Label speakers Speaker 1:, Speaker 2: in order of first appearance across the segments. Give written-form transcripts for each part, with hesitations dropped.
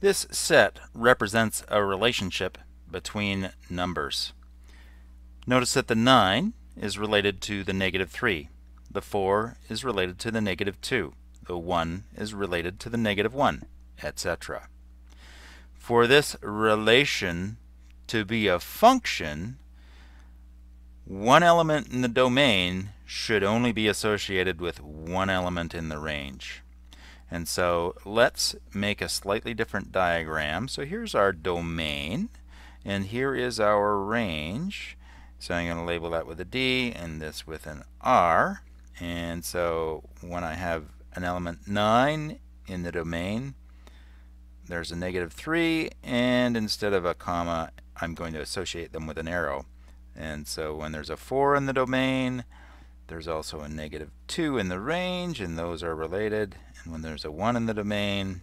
Speaker 1: This set represents a relationship between numbers. Notice that the 9 is related to the negative 3. The 4 is related to the negative 2. The 1 is related to the negative 1, etc. For this relation to be a function, one element in the domain should only be associated with one element in the range. And so let's make a slightly different diagram. So here's our domain, and here is our range. So I'm going to label that with a D and this with an R. And so when I have an element 9 in the domain, there's a negative 3, and instead of a comma, I'm going to associate them with an arrow. And so when there's a 4 in the domain, there's also a negative 2 in the range, and those are related. And when there's a 1 in the domain,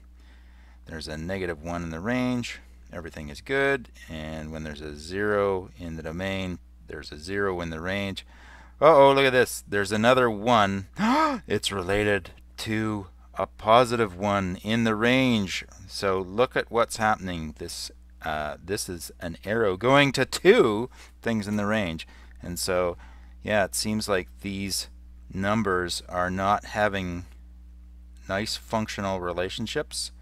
Speaker 1: there's a negative 1 in the range. Everything is good. And when there's a 0 in the domain, there's a 0 in the range. Uh-oh, look at this. There's another 1. It's related to a positive 1 in the range. So look at what's happening. This is an arrow going to 2 things in the range. And so, yeah, it seems like these numbers are not having nice functional relationships.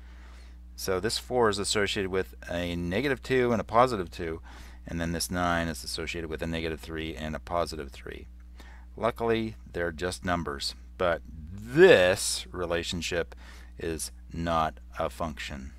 Speaker 1: So this 4 is associated with a negative 2 and a positive 2, and then this 9 is associated with a negative 3 and a positive 3. Luckily, they're just numbers, but this relationship is not a function.